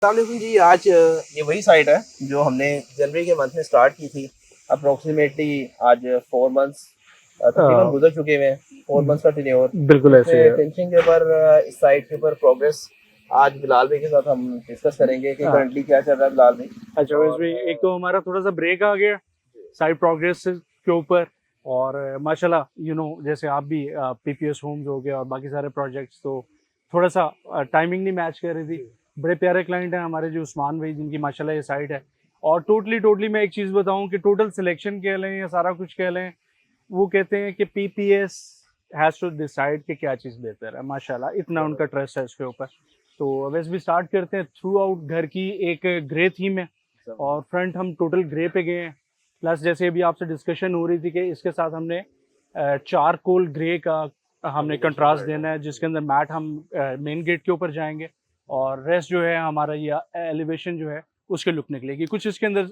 अस्सलामुअलैकुम जी। आज ये वही साइट है जो हमने जनवरी के मंथ में स्टार्ट की थी। अप्रोक्सीमेटली आज 4 मंथ्स तकरीबन आ, गुजर चुके हुए हैं। 4 मंथ्स का टेन्योर। बिल्कुल ऐसे ही इसमें है। फिनिशिंग के ऊपर इस साइट के ऊपर प्रोग्रेस आज बिलाल भाई के साथ हम डिस्कस करेंगे कि हाँ, करंटली क्या चल रहा है बिलाल भाई। अच्छा वैसे और भी एक तो हमारा थोड़ा सा ब्रेक आ गया साइड प्रोग्रेस के ऊपर। और माशाल्लाह जैसे आप भी पीपीएस होम्स हो गया और बाकी सारे प्रोजेक्ट्स, तो थोड़ा सा टाइमिंग नहीं मैच कर रही थी। बड़े प्यारे क्लाइंट हैं हमारे जो उस्मान भाई, जिनकी माशाल्लाह ये साइट है। और टोटली टोटली मैं एक चीज़ बताऊं कि टोटल सिलेक्शन कह लें या सारा कुछ कह लें, वो कहते हैं कि पीपीएस हैज़ टू डिसाइड कि क्या चीज़ बेहतर है। माशाल्लाह इतना उनका ट्रस्ट है इसके ऊपर। तो वैसे भी स्टार्ट करते हैं। थ्रू आउट घर की एक ग्रे थीम है और फ्रंट हम टोटल ग्रे पे गए हैं। प्लस जैसे अभी आपसे डिस्कशन हो रही थी कि इसके साथ हमने चारकोल ग्रे का हमने कंट्रास्ट देना है, जिसके अंदर मैट हम मेन गेट के ऊपर जाएंगे और रेस्ट जो है हमारा ये एलिवेशन जो है उसके लुक निकलेगी। कुछ इसके अंदर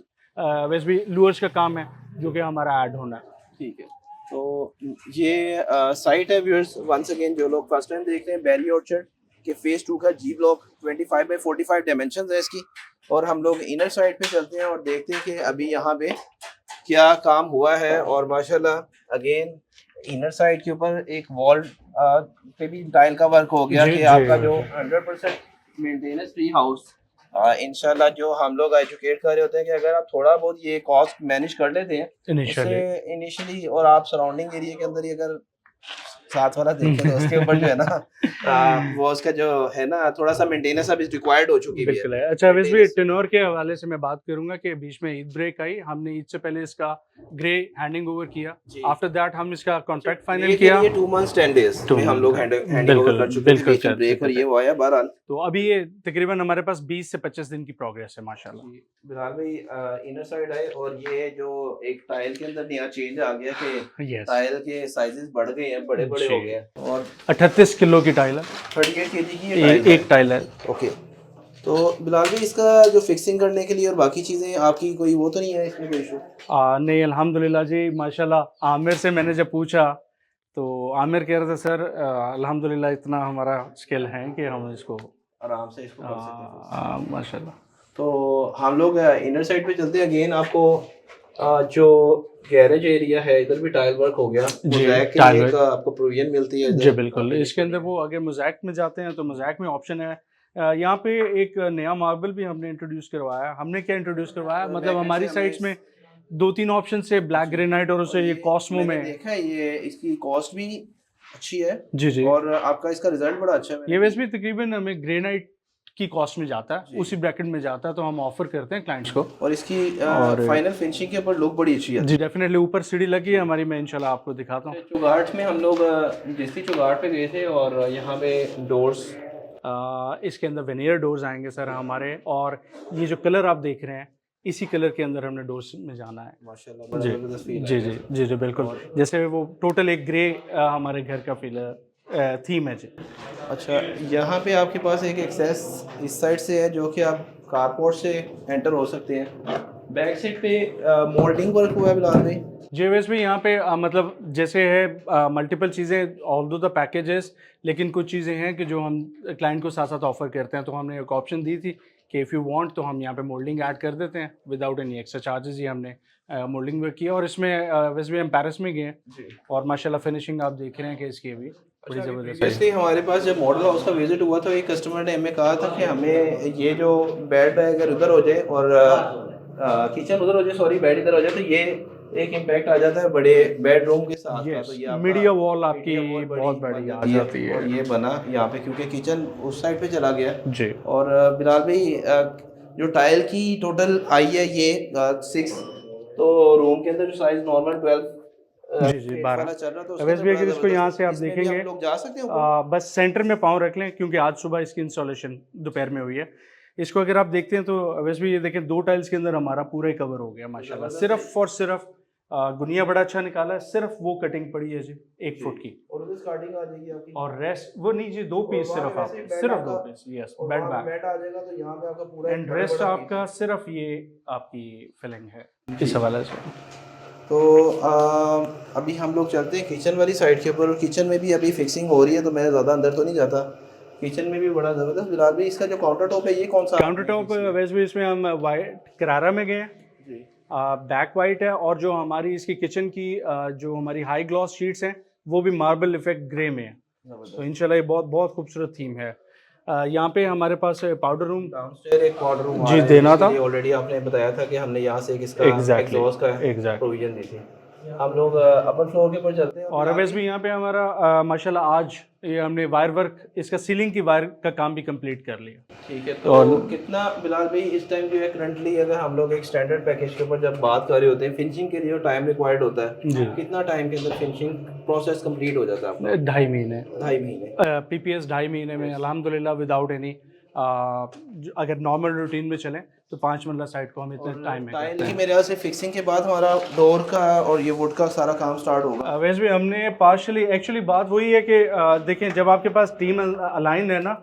वैसे भी लूअर्स का काम है जो कि हमारा ऐड होना है। ठीक है। तो ये साइट है व्यूअर्स, वंस अगेन जो लोग फर्स्ट टाइम देख रहे हैं, बैरी ऑर्चर्ड के फेज 2 का जी ब्लॉक 25 बाई 45 डायमेंशन है इसकी। और हम लोग इनर साइड पे चलते हैं और देखते हैं कि अभी यहाँ पे क्या काम हुआ है। और माशाल्लाह अगेन इनर साइड के ऊपर एक वॉल पे भी टाइल का वर्क हो गया जी कि जी आपका जो 100% मेंटेनेंस फ्री हाउस। इंशाल्लाह जो हम लोग एजुकेट कर रहे होते हैं कि अगर आप थोड़ा बहुत ये कॉस्ट मैनेज कर लेते हैं उससे इनिशियली। इनिशियली, और आप सराउंडिंग एरिया के अंदर ही अगर साथ वाला देखें तो उसके ऊपर जो है ना वो उसका जो है ना थोड़ा सा मेंटेनेंस अब रिक्वायर्ड हो चुकी भी है। बिल्कुल है। अच्छा वैसे भी मेंटेनेंस टेन्योर के हवाले से मैं बात करूंगा कि बीच में ईद ब्रेक आई, हमने ईद से पहले इसका ग्रे हैंडिंग ओवर किया। जी। आफ्टर दैट हम इसका अच्छा, कॉन्ट्रैक्ट फाइनल ग्रे के किया। लिए 2 मंथ्स 10 डेज टू में हम मंथ लोग है। हैंडिंग ओवर बिल्कुल कर चुके थे। बिल्कुल बीच में कर ब्रेक चुके और थे। ये हुआ है बहरहाल। तो अभी ये तकरीबन हमारे पास 20 से 25 दिन की प्रोग्रेस है माशाल्लाह। जी। बिलाल भाई इनर साइड आए और ये जो एक टाइल के अंदर नया चेंज आ गया कि यस टाइल के साइजेस बढ़ गए हैं, बड़े बड़े जी। हो गए हैं। और 38 किलो की टाइल है। 38 kg की ये टाइल है। एक टाइल है। ओके। तो बिलाल भाई इसका जो फिक्सिंग करने के लिए और बाकी चीज़ें आपकी कोई वो तो नहीं है इसमें कोई इशू? नहीं अल्हम्दुलिल्लाह जी माशाल्लाह। आमिर से मैंने जब पूछा तो आमिर कह रहे थे सर अल्हम्दुलिल्लाह इतना हमारा स्किल है कि हम इसको आराम से इसको कर सकते हैं। माशाल्लाह। तो हम लोग इनर साइड पे चलते हैं। अगेन आपको जो गैरेज एरिया है इधर भी टाइल वर्क हो गया। जी मोज़ैक के लिए टाइल एक आपको प्रोविजन मिलती है जी इधर बिल्कुल। फिनिश इसके के अंदर लिए। वो आगे मोज़ैक में जाते हैं तो मोज़ैक में ऑप्शन है। यहाँ पे एक नया मार्बल भी हमने इंट्रोड्यूस करवाया। हमने क्या इंट्रोड्यूस करवाया, मतलब मैकेट से हमारी हमने साइट्स में दो तीन ऑप्शन से ब्लैक ग्रेनाइट और और उसे ये ये कॉस्मो मैंने में। देखा है, ये इसकी कॉस्ट भी अच्छी है जी जी। और आपका इसका रिजल्ट बड़ा अच्छा है। ये मैंने वैसे भी तकरीबन हमें ग्रेनाइट की कॉस्ट में जाता है, जी। उसी ब्रैकेट में जाता है, तो हम ऑफर करते हैं क्लाइंट्स को। और इसकी और फाइनल फिनिशिंग के ऊपर लुक बड़ी अच्छी जी आती है। डेफिनेटली ऊपर सीढ़ी लगी है हमारी, मैं इंशाल्लाह आपको दिखाता हूँ। चुगाट में हम लोग जिसकी चुगाट पे गए थे और यहाँ पे डोर्स। इसके अंदर वेनियर डोर्स आएंगे सर हमारे, और ये जो कलर आप देख रहे हैं इसी कलर के अंदर हमने डोर्स में जाना है। माशाल्लाह बड़ा जी जबरदस्त फील जी आएगा जी इसमें। जी जी बिल्कुल। जैसे वो टोटल एक ग्रे हमारे घर का फील थीम है जी। अच्छा, यहाँ पे आपके पास एक एक्सेस इस साइड से है जो कि आप कारपोर्ट से एंटर हो सकते हैं। बैक साइड पे मोल्डिंग वर्क हुआ है बिलाल भाई। जेवेस भी यहाँ पे मतलब जैसे है मल्टीपल चीज़ें ऑल दो द पैकेजेस, लेकिन कुछ चीज़ें हैं कि जो हम क्लाइंट को साथ साथ ऑफर करते हैं। तो हमने एक ऑप्शन दी थी कि इफ़ यू वांट तो हम यहाँ पे मोल्डिंग ऐड कर देते हैं विदाउट एनी एक्स्ट्रा चार्जेस ही हमने मोल्डिंग वर्क किया। और इसमें वैसे भी हम पेरिस में गए हैं और माशाल्लाह फिनिशिंग आप देख रहे हैं कि इसकी भी बड़ी ज़बरदस्त है। प्रीवियसली हमारे पास जब मॉडल हाउस का विजिट हुआ था, एक कस्टमर ने हमें कहा था कि हमें ये जो बेड है अगर उधर हो जाए और किचन उधर हो जाए, सॉरी बेड इधर हो जाए, तो ये एक इम्पैक्ट आ जाता है बड़े बेडरूम के साथ का। तो यस ये आपका मीडिया वॉल आपकी मीडिया वॉल बड़ी बहुत बन बड़ी आ जाती है। जाती है। और ये बना यहाँ पे क्योंकि किचन उस साइड पे चला गया। जी और बिलाल भाई जो टाइल की टोटल आई है ये 6, तो रूम के अंदर जो साइज नॉर्मल 12 जी जी फीट 12। वाला चल रहा था उसके वैसे अंदर भी बड़ा अगर इसको यहाँ जबरदस्त। से आप इसमें भी देखेंगे हम लोग जा सकते हैं ऊपर। बस सेंटर में पाँव रख लें क्योंकि आज सुबह इसकी इंस्टॉलेशन दोपहर में हुई है। इसको अगर आप देखते हैं तो वैसे भी ये देखें दो टाइल्स के अंदर हमारा पूरा ही कवर हो गया माशाल्लाह। जबरदस्त है। सिर्फ और सिर्फ गुनिया बड़ा अच्छा निकाला है, सिर्फ वो कटिंग पड़ी है जी 1 फुट की। और उधर स्टार्टिंग आ जाएगी आपकी। और रेस्ट वो नहीं जी, दो और पीस वहाँ पे सिर्फ वैसे ही आपके, बेड सिर्फ दो आपका, पीस। यस और बेड वहाँ पे बैग बेड आ जाएगा तो यहाँ पे आपका पूरा एक एंड बड़ा रेस्ट बड़ा आपका पीस। सिर्फ ये आपकी फिलिंग है इस हवाले से। तो अभी हम लोग चलते हैं किचन वाली साइड के ऊपर। और किचन में भी अभी फिक्सिंग हो रही है तो मैं ज़्यादा अंदर तो नहीं जाता। किचन में भी बड़ा ज़बरदस्त बिलाल भाई, इसका जो काउंटर टॉप है ये कौन सा काउंटर आपने टॉप fix किया? वैसे भी इसमें हम वाइट करारा में गए हैं, जी बैक वाइट है, और जो हमारी इसकी किचन की जो हमारी हाई ग्लॉस शीट्स हैं वो भी मार्बल इफेक्ट ग्रे में है। तो ज़बरदस्त। इंशाल्लाह ये बहुत बहुत खूबसूरत थीम है। यहाँ पे हमारे पास पाउडर रूम डाउनस्टेयर एक पाउडर रूम आ जी रहा है देना जिसके था। लिए ऑलरेडी आपने बताया था कि हमने यहाँ से एक इसका एग्जैक्टली एग्जॉस्ट का एग्जैक्टली। प्रोविजन दी थी। हम लोग अपर फ्लोर के ऊपर चलते हैं और और बिलाल अवैस भाई। भी यहाँ पे हमारा माशाल्लाह आज ये हमने वायर वर्क, इसका सीलिंग की वायर का काम भी कंप्लीट कर लिया। ठीक है, तो और कितना बिलाल भाई इस टाइम जो है करंटली अगर हम लोग एक स्टैंडर्ड पैकेज के ऊपर जब बात कर रहे होते हैं, फिनिशिंग के लिए जो टाइम रिक्वायर्ड होता है, जी कितना टाइम के अंदर फिनिशिंग प्रोसेस कंप्लीट हो जाता है आपका? 2.5 महीने। 2.5 महीने। पीपीएस 2.5 महीने में अल्हम्दुलिल्लाह विदाउट एनी, अगर नॉर्मल रूटीन में चलें तो 5 मरला साइट को हम इतने और टाइम में टाइल करते की हैं। मेरे ख्याल से फिक्सिंग के बाद हमारा डोर का और ये वुड का सारा काम स्टार्ट होगा। वैसे भी हमने पार्शली, एक्चुअली बात वही है कि देखें जब आपके पास टीम अलाइन है ना,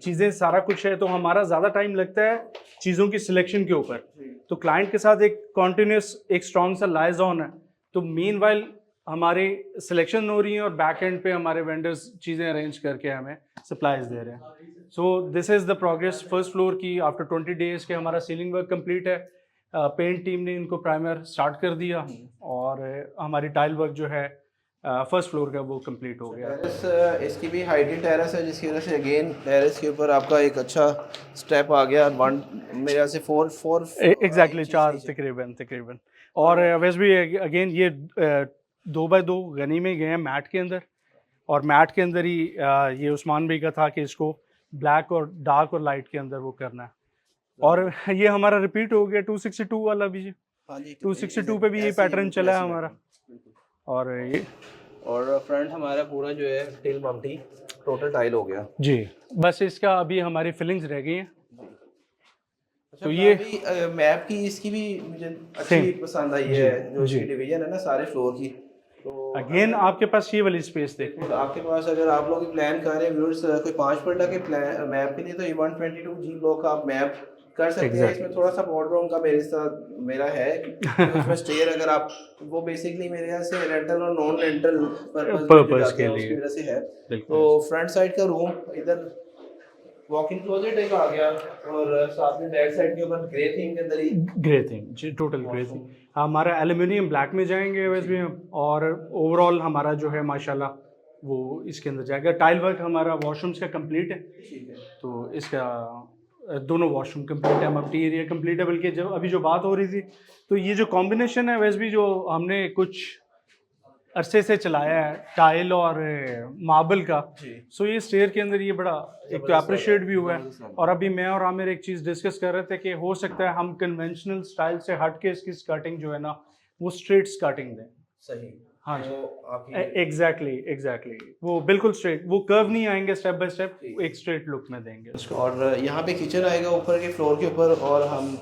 चीज़ें सारा कुछ है, तो हमारा ज़्यादा टाइम लगता है चीज़ों की सिलेक्शन के ऊपर। तो क्लाइंट के साथ एक कॉन्टिन्यूस एक स्ट्रॉन्ग सा लाइजॉन है, तो मीन हमारी सिलेक्शन हो रही है और बैक एंड पे हमारे वेंडर्स चीज़ें अरेंज करके हमें सप्लाईज दे रहे हैं। So this is the progress first floor की। आफ्टर 20 डेज के हमारा सीलिंग वर्क कंप्लीट है। पेंट टीम ने इनको प्राइमर स्टार्ट कर दिया, और हमारी टाइल वर्क जो है फर्स्ट फ्लोर का वो कंप्लीट हो गया। टेरेस इसकी भी हाइटेड टेरेस है जिसकी वजह से अगेन टेरेस के ऊपर आपका एक अच्छा स्टेप आ गया। वन मेरे ख्याल से फोर फोर एग्जैक्टली इंचेस 4 नीचे। तकरीबन तकरीबन। और वैसे भी अगेन ये 2x2 गनी में गए हैं मैट के अंदर, और मैट के अंदर ही ये उस्मान भाई का था कि इसको ब्लैक और डार्क और लाइट के अंदर वो करना है। और ये हमारा रिपीट हो गया 262 वाला भी जी। हाँ जी, 262 पे भी ये ऐसे ही पैटर्न बिल्कुल चला ऐसे है ही हमारा। बिल्कुल। और ये और फ्रंट हमारा पूरा जो है टिल मम्टी टोटल टाइल हो गया। जी, बस इसका अभी हमारी फिलिंग्स रह गई हैं। अच्छा तो बिलाल ये भाई, मैप की इसकी भी मुझे सेम अच्छी पसंद आई जी है, जो जी। इसकी डिवीजन है ना सारे फ्लोर की। तो अगेन अगर आपके पास ये वाली स्पेस देखें। बिल्कुल आपके पास अगर आप लोग प्लान कर रहे हैं व्यूअर्स कोई 5 मिनट के प्लान मैप के लिए, तो ये 122 जी ब्लॉक का आप मैप कर सकते हैं। इसमें एग्जैक्टली थोड़ा सा बॉर्डर का मेरे साथ मेरा है कि उसमें स्टेयर अगर आप वो बेसिकली मेरे यहाँ से रेंटल और नॉन रेंटल पर्पस में जो पर्पस जाते के हैं उसकी लिए वजह से है। तो बिल्कुल। फ्रंट साइड का रूम इधर वॉक इन क्लोजेट एक आ गया, और साथ में बैक साइड के ऊपर ग्रे थीम के अंदर ही ग्रे थिंग जी, टोटल ग्रे थिंग। हमारा एल्यूमिनियम ब्लैक में जाएंगे वैसे भी हम, और ओवरऑल हमारा जो है माशाल्लाह वो इसके अंदर जाएगा। टाइल वर्क हमारा वॉशरूम्स का कंप्लीट है, ठीक है। तो इसका दोनों वॉशरूम कंप्लीट है, हम एरिया कंप्लीट है। बल्कि जब अभी जो बात हो रही थी, तो ये जो कॉम्बिनेशन है वैसे भी जो हमने कुछ अरसे से चलाया है टाइल और मार्बल का, जी सो ये स्टेयर के अंदर ये बड़ा एक तो जबरदस्त लग रहा अप्रिशिएट है, भी हुआ है। जबरदस्त लग रहा और अभी मैं और आमिर एक चीज़ डिस्कस कर रहे थे कि हो सकता है हम कन्वेंशनल स्टाइल से हट के इसकी स्कर्टिंग जो है ना वो स्ट्रेट स्कर्टिंग दें। सही। हाँ जी, तो आपकी एग्जैक्टली एग्जैक्टली, वो बिल्कुल स्ट्रेट, वो कर्व नहीं आएंगे, स्टेप बाय स्टेप ठीक। एक स्ट्रेट लुक में देंगे उसको। और यहाँ पे किचन आएगा ऊपर के फ्लोर के ऊपर, और हम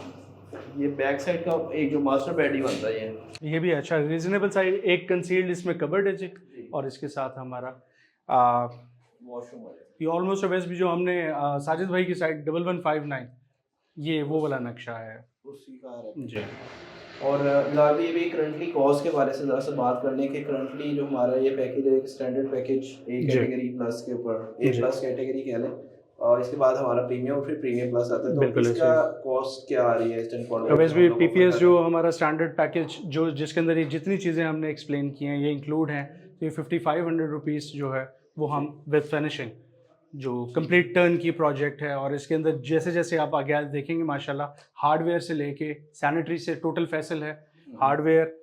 ये बैक साइड का एक जो मास्टर बेड ही बनता है ये भी अच्छा रीजनेबल साइज, एक कंसील्ड इसमें कबर्ड है जी, और इसके साथ हमारा वॉशरूम वाले। ये ऑलमोस्ट वैसे भी जो हमने साजिद भाई की साइड 1159, ये वो वाला नक्शा है उसी का है। जी। और बिलाल भी अभी करंटली कॉस्ट के बारे से ज़रा सा बात करने के, करंटली जो हमारा ये पैकेज है एक स्टैंडर्ड पैकेज ए जी कैटेगरी प्लस के ऊपर, ए जी प्लस कैटेगरी कह लें, और इसके बाद हमारा प्रीमियम और फिर प्रीमियम प्लस आता है। तो बिल्कुल इसका ऐसे। कॉस्ट क्या आ रही है इस टाइम वैसे कॉन्ट्रैक्ट भी हम लोग ऑफर पीपीएस कर जो रहे हैं? हमारा स्टैंडर्ड पैकेज जो जिसके अंदर ये जितनी चीज़ें हमने एक्सप्लेन की हैं ये इंक्लूड हैं, तो ये 5500 रुपीज़ जो है वो हम विद फिनिशिंग जो कंप्लीट टर्न की प्रोजेक्ट है। और इसके अंदर जैसे जैसे आप आगे देखेंगे माशाल्लाह हार्डवेयर से लेके सैनिटरी से टोटल फैसल है। हार्डवेयर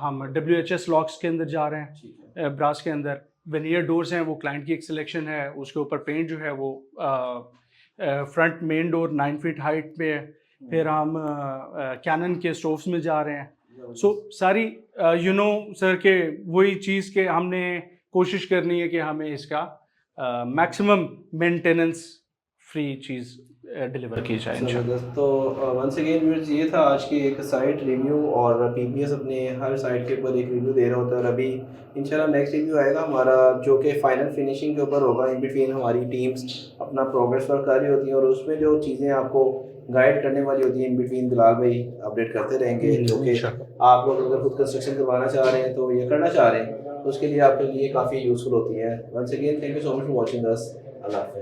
हम WHS लॉक्स के अंदर जा रहे ठीक है। हैं, ब्रास के अंदर वेनियर डोर्स हैं, वो क्लाइंट की एक सिलेक्शन है, उसके ऊपर पेंट जो है वो front main door 9 feet height पे है। फिर हम कैनन के स्टोव्स में जा रहे हैं। सो सारी सर के वही चीज़ के हमने कोशिश करनी है कि हमें इसका मैक्सिमम मेंटेनेंस फ्री चीज़ डिलीवर की जाए इंशाल्लाह। ज़बरदस्त। तो वंस अगेन व्यूअर्स ये था आज की एक साइट रिव्यू, और पीपीएस अपने हर साइट के ऊपर एक रिव्यू दे रहा होता है। और अभी इंशाल्लाह नेक्स्ट रिव्यू आएगा हमारा जो कि फाइनल फिनिशिंग के ऊपर होगा। इन बिटवीन हमारी टीम्स अपना प्रोग्रेस वर्क कर रही होती हैं, और उसमें जो चीज़ें आपको गाइड करने वाली होती हैं इन बिटवीन बिलाल भाई अपडेट करते रहेंगे, जो कि इंशाल्लाह आप लोग अगर खुद कंस्ट्रक्शन करवाना चाह रहे हैं तो ये करना चाह रहे हैं तो उसके लिए आपके लिए काफ़ी यूज़फुल होती है। Once again thank you so much for watching us. अल्लाह हाफिज़।